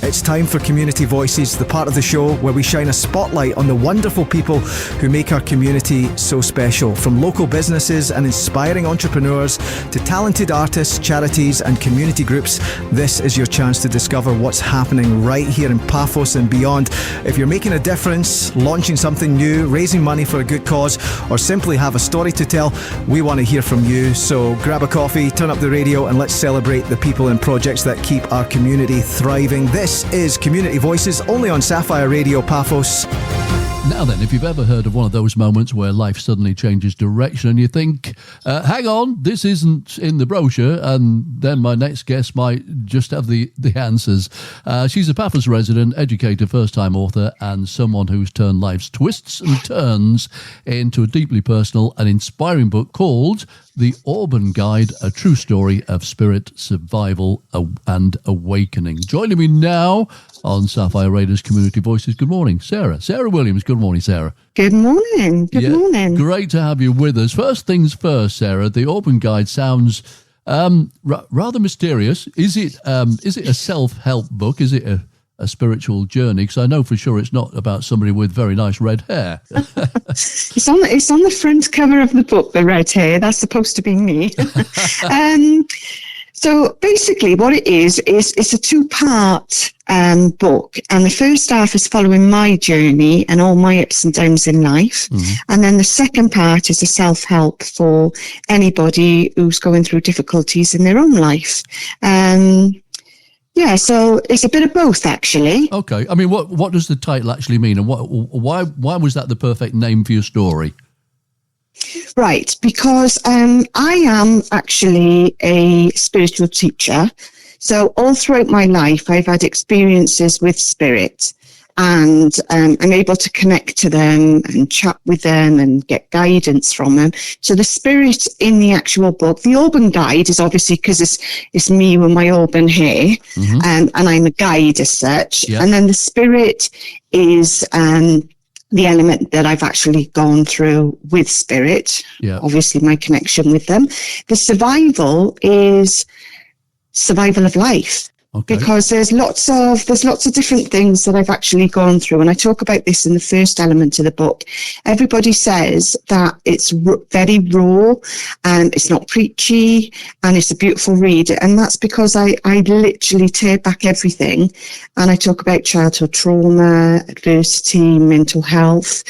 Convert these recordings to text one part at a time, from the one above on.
It's time for Community Voices, the part of the show where we shine a spotlight on the wonderful people who make our community so special. From local businesses and inspiring entrepreneurs to talented artists, charities and community groups, this is your chance to discover what's happening right here in Paphos and beyond. If you're making a difference, launching something new, raising money for a good cause, or simply have a story to tell, we want to hear from you. So grab a coffee, turn up the radio, and let's celebrate the people and projects that keep our community thriving. This is Community Voices, only on Sapphire Radio Paphos. Now then, if you've ever heard of one of those moments where life suddenly changes direction and you think, hang on, this isn't in the brochure, and then my next guest might just have the answers. She's a Paphos resident, educator, first-time author, and someone who's turned life's twists and turns into a deeply personal and inspiring book called The Auburn Guide, a true story of spirit, survival, and awakening. Joining me now on Sapphire Radio's Community Voices. Good morning, Sarah. Sarah Williams. Good morning, Sarah. Good morning. Good morning. Great to have you with us. First things first, Sarah. The Auburn Guide sounds rather mysterious. Is it a self-help book? Is it a spiritual journey? Because I know for sure it's not about somebody with very nice red hair. It's on the front cover of the book, the red hair. That's supposed to be me. So basically what it is it's a two-part book, and the first half is following my journey and all my ups and downs in life, and then the second part is a self-help for anybody who's going through difficulties in their own life. Yeah, so it's a bit of both, actually. Okay, I mean, what does the title actually mean, and why was that the perfect name for your story? Right, because I am actually a spiritual teacher. So all throughout my life, I've had experiences with spirit, and I'm able to connect to them and chat with them and get guidance from them. So the spirit in the actual book, the Auburn Guide, is obviously because it's me with my auburn hair, and I'm a guide as such. Yeah. And then the spirit is the element that I've actually gone through with spirit, obviously my connection with them. The survival is survival of life, because there's lots of different things that I've actually gone through. And I talk about this in the first element of the book. Everybody says that it's very raw and it's not preachy and it's a beautiful read. And that's because I literally tear back everything, and I talk about childhood trauma, adversity, mental health,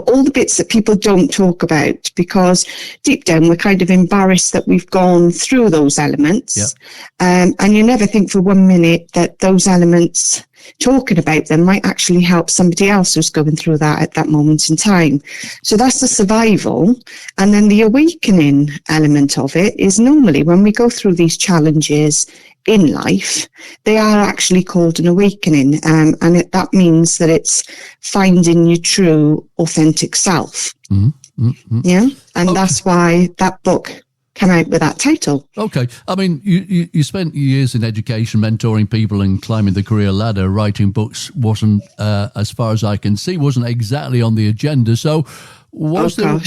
all the bits that people don't talk about, because deep down we're kind of embarrassed that we've gone through those elements. Yep. And you never think for 1 minute that those elements, talking about them, might actually help somebody else who's going through that at that moment in time. So that's the survival. And then the awakening element of it is normally when we go through these challenges in life, they are actually called an awakening, and that means that it's finding your true authentic self. Yeah, and that's why that book came out with that title. Okay, I mean, you spent years in education, mentoring people and climbing the career ladder. Writing books wasn't, as far as I can see, wasn't exactly on the agenda. So was there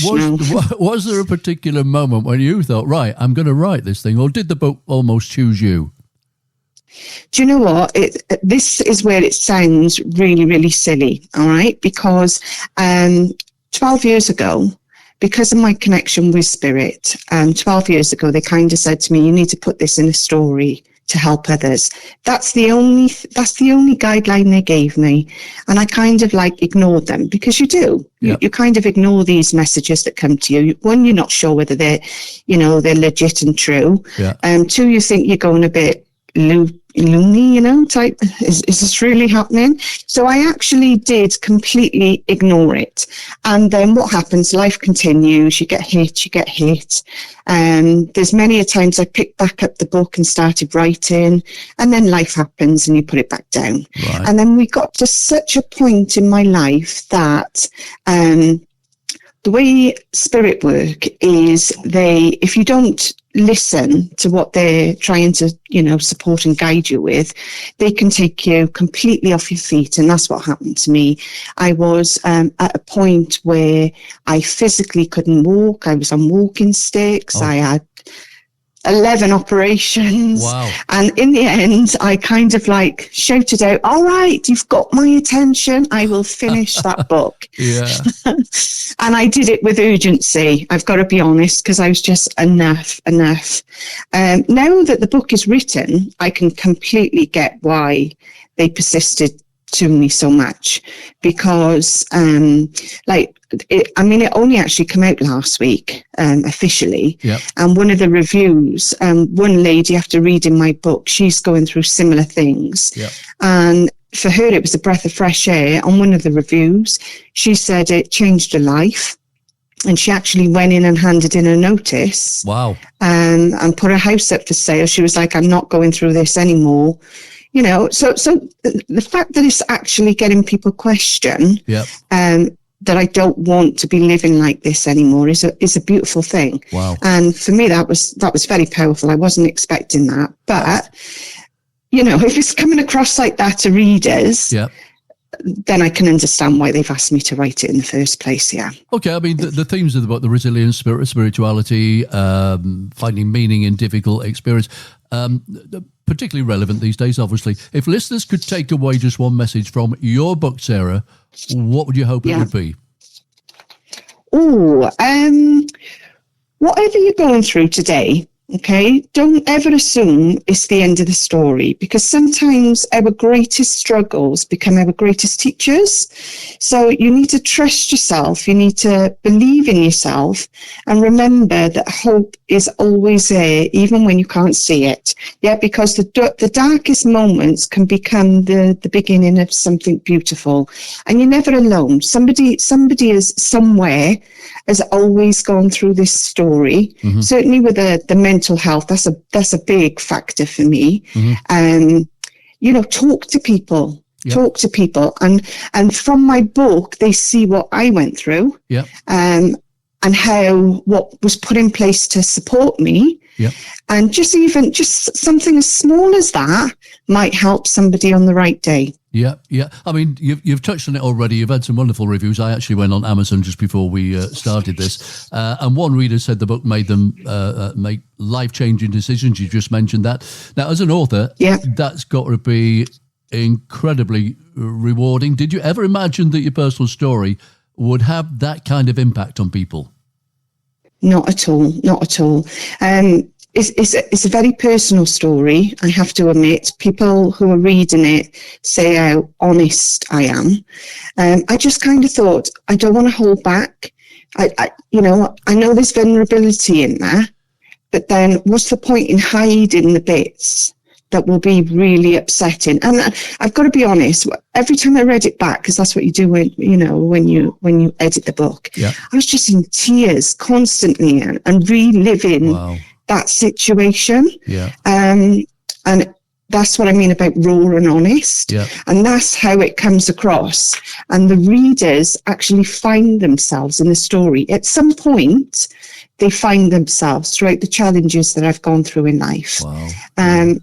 a particular moment when you thought, right, I'm going to write this thing, or did the book almost choose you? Do you know what? This is where it sounds really, really silly, all right? Because 12 years ago, because of my connection with spirit, 12 years ago, they kind of said to me, you need to put this in a story to help others. That's the only guideline they gave me. And I kind of ignored them, because you do. Yep. You kind of ignore these messages that come to you. One, you're not sure whether they're legit and true. Yeah. Two, you think you're going a bit loony, type, is this really happening? So I actually did completely ignore it. And then what happens? Life continues. You get hit. There's many a times I picked back up the book and started writing, and then life happens and you put it back down. Right. And then we got to such a point in my life that the way spirit work is if you don't listen to what they're trying to, support and guide you with, they can take you completely off your feet. And that's what happened to me. I was at a point where I physically couldn't walk. I was on walking sticks. I had 11 operations. Wow. And in the end, I kind of like shouted out, all right, you've got my attention. I will finish that book. Yeah. And I did it with urgency. I've got to be honest, because I was just enough. Now that the book is written, I can completely get why they persisted to me so much, because it only actually came out last week officially. Yep. And one of the reviews, one lady after reading my book, she's going through similar things. Yep. And for her it was a breath of fresh air. On one of the reviews, she said it changed her life, and she actually went in and handed in a notice. Wow. And put her house up for sale. She was like, I'm not going through this anymore. You know, so the fact that it's actually getting people question that I don't want to be living like this anymore is a beautiful thing. Wow. And for me, that was very powerful. I wasn't expecting that, but you know, if it's coming across like that to readers, then I can understand why they've asked me to write it in the first place. Yeah. Okay. I mean, the themes of the book, the resilience, spirituality, finding meaning in difficult experience, particularly relevant these days, obviously. If listeners could take away just one message from your book, Sarah, what would you hope it would be? Whatever you're going through today, okay, don't ever assume it's the end of the story, because sometimes our greatest struggles become our greatest teachers. So you need to trust yourself. You need to believe in yourself, and remember that hope is always there, even when you can't see it. Yeah, because the darkest moments can become the beginning of something beautiful, and you're never alone. Somebody is somewhere has always gone through this story. Mm-hmm. Certainly with the mental health, that's a big factor for me. Mm-hmm. You know, talk to people. Yep. Talk to people, and from my book, they see what I went through, and how what was put in place to support me, and just something as small as that might help somebody on the right day. Yeah. I mean, you've touched on it already. You've had some wonderful reviews. I actually went on Amazon just before we started this, and one reader said the book made them make life-changing decisions. You just mentioned that. Now, as an author, that's got to be incredibly rewarding. Did you ever imagine that your personal story would have that kind of impact on people? Not at all. It's a very personal story, I have to admit. People who are reading it say how honest I am. I just kind of thought, I don't want to hold back. I know there's vulnerability in there, but then what's the point in hiding the bits that will be really upsetting? And I've got to be honest, every time I read it back, because that's what you do when you edit the book, I was just in tears constantly and reliving that situation. And that's what I mean about raw and honest. And that's how it comes across. And the readers actually find themselves in the story. At some point, they find themselves throughout the challenges that I've gone through in life. And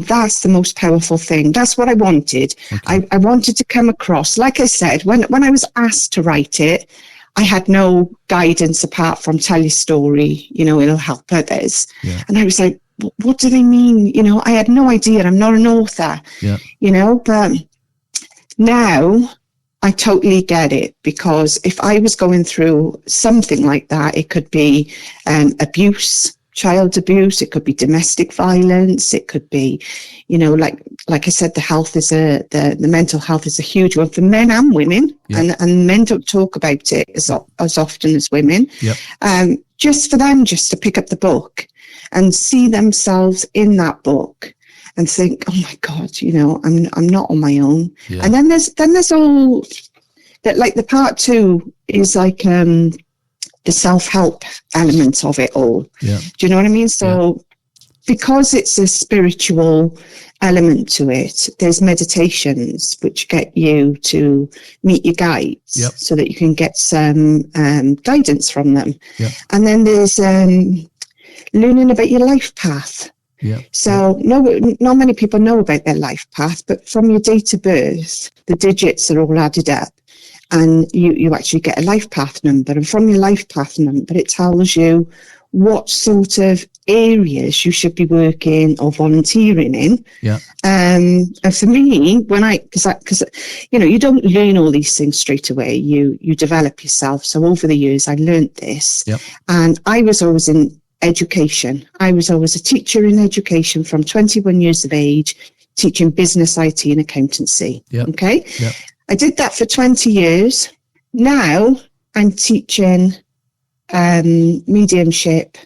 that's the most powerful thing. That's what I wanted. Okay. I wanted to come across, like I said, when I was asked to write it, I had no guidance apart from tell your story, it'll help others. And I was like, what do they mean? I had no idea. I'm not an author, but now I totally get it, because if I was going through something like that, it could be abuse, child abuse, it could be domestic violence, it could be, like I said, the mental health is a huge one for men and women, and men don't talk about it as often as women. Just for them just to pick up the book and see themselves in that book and think, oh my God, I'm not on my own. And then there's all that, like the part 2 is like the self-help element of it all. Do you know what I mean? So because it's a spiritual element to it, there's meditations which get you to meet your guides so that you can get some guidance from them. And then there's learning about your life path. So not many people know about their life path, but from your date of birth, the digits are all added up. And you actually get a life path number. And from your life path number, it tells you what sort of areas you should be working or volunteering in. Yeah. And for me, because you don't learn all these things straight away. You develop yourself. So over the years, I learned this. Yep. And I was always in education. I was always a teacher in education from 21 years of age, teaching business, IT, and accountancy. Yep. Okay. Yep. I did that for 20 years. Now I'm teaching mediumship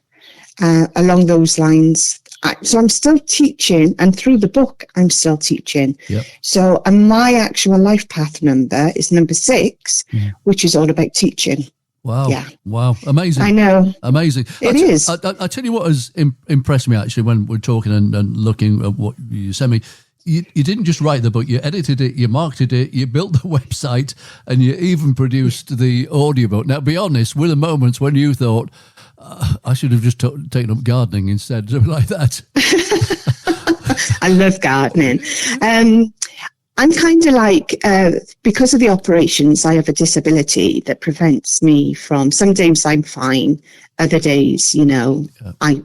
along those lines. So I'm still teaching, and through the book, I'm still teaching. Yep. So my actual life path number is number 6, which is all about teaching. Wow. Yeah. Wow. Amazing. I know. Amazing. It is. I tell you what has impressed me, actually, when we're talking and looking at what you sent me. You didn't just write the book, you edited it, you marketed it, you built the website, and you even produced the audiobook. Now, be honest, were there moments when you thought, I should have just taken up gardening instead, something like that? I love gardening. I'm kind of like, because of the operations, I have a disability that prevents me from, some days I'm fine, other days, I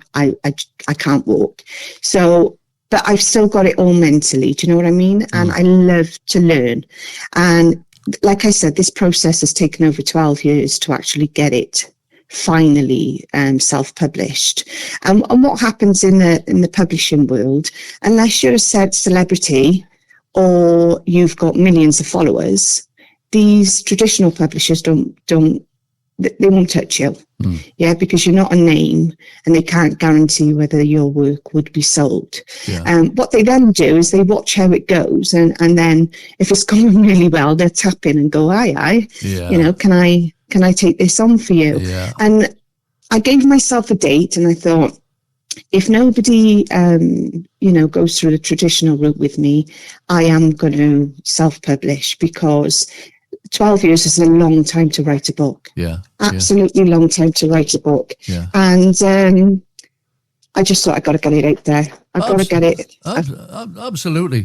can't walk. So, but I've still got it all mentally. Do you know what I mean? And I love to learn. And like I said, this process has taken over 12 years to actually get it finally self-published. And what happens in the publishing world, unless you're a said celebrity or you've got millions of followers, these traditional publishers they won't touch you. Yeah, because you're not a name and they can't guarantee whether your work would be sold. Yeah. What they then do is they watch how it goes, and then if it's going really well, they'll tap in and go, aye, yeah. Can I take this on for you? Yeah. And I gave myself a date, and I thought, if nobody, goes through the traditional route with me, I am going to self-publish, because 12 years is a long time to write a book. Yeah. Absolutely long time to write a book. Yeah. And I just thought, I've got to get it out there. I've got to get it. Absolutely.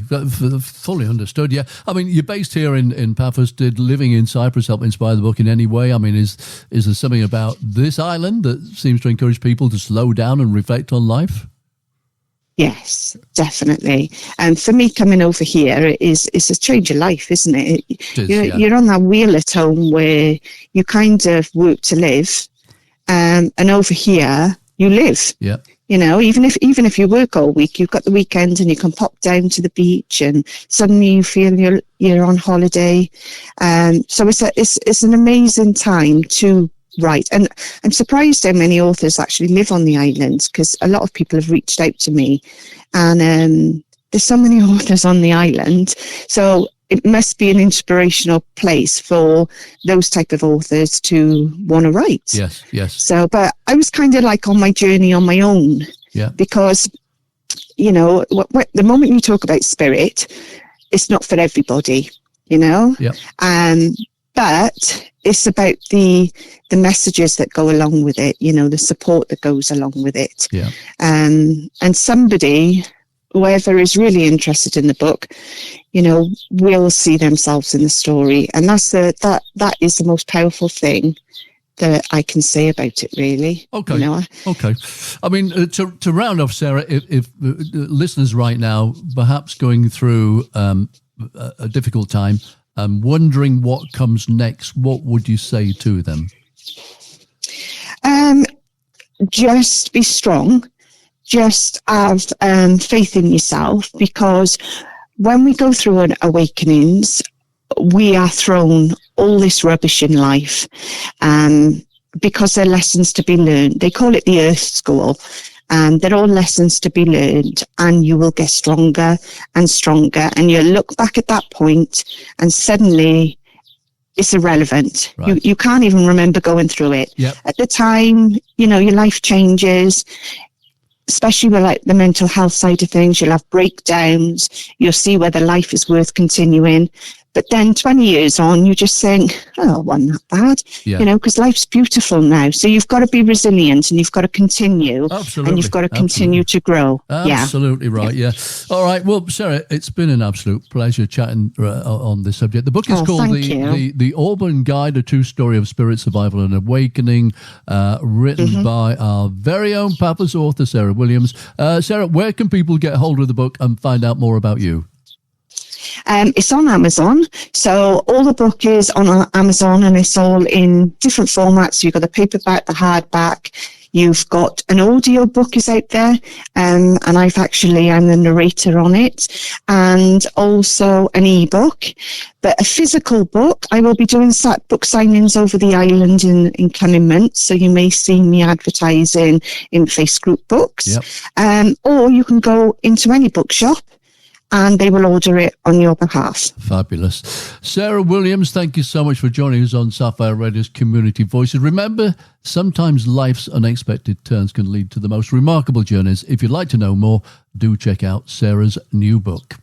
Fully understood. Yeah. I mean, you're based here in Paphos. Did living in Cyprus help inspire the book in any way? I mean, is there something about this island that seems to encourage people to slow down and reflect on life? Yes, definitely. And for me, coming over here is a change of life, isn't it? You're on that wheel at home where you kind of work to live, and over here you live. Yeah. Even if you work all week, you've got the weekend and you can pop down to the beach, and suddenly you feel you're on holiday. So it's an amazing time to write. And I'm surprised how many authors actually live on the island, because a lot of people have reached out to me, and there's so many authors on the island. So it must be an inspirational place for those type of authors to want to write. Yes. So, but I was kind of like on my journey on my own. Yeah. Because, the moment you talk about spirit, it's not for everybody, Yeah. But it's about the messages that go along with it, the support that goes along with it. Yeah. And somebody, whoever is really interested in the book, will see themselves in the story. And that is the most powerful thing that I can say about it, really. Okay. Okay. I mean, to round off, Sarah, if listeners right now, perhaps going through a difficult time, wondering what comes next, what would you say to them? Just be strong. Just have faith in yourself, because when we go through an awakenings, we are thrown all this rubbish in life, because they're lessons to be learned. They call it the Earth School. And they're all lessons to be learned, and you will get stronger and stronger. And you look back at that point and suddenly it's irrelevant. Right. You can't even remember going through it. Yep. At the time, your life changes, especially with like the mental health side of things. You'll have breakdowns. You'll see whether life is worth continuing. But then 20 years on, you just think, oh, it wasn't that bad, because life's beautiful now. So you've got to be resilient and you've got to continue. Absolutely. And you've got to continue to grow. Absolutely right, yeah. All right, well, Sarah, it's been an absolute pleasure chatting on this subject. The book is called the Auburn Guide, A True Story of Spirit Survival and Awakening, written by our very own Papa's author, Sarah Williams. Sarah, where can people get hold of the book and find out more about you? It's on Amazon. So all the book is on Amazon, and it's all in different formats. You've got the paperback, the hardback. You've got an audio book is out there, and I'm the narrator on it, and also an ebook. But a physical book, I will be doing book signings over the island in coming months, so you may see me advertising in Facebook books. Or you can go into any bookshop and they will order it on your behalf. Fabulous. Sarah Williams, thank you so much for joining us on Sapphire Radio's Community Voices. Remember, sometimes life's unexpected turns can lead to the most remarkable journeys. If you'd like to know more, do check out Sarah's new book.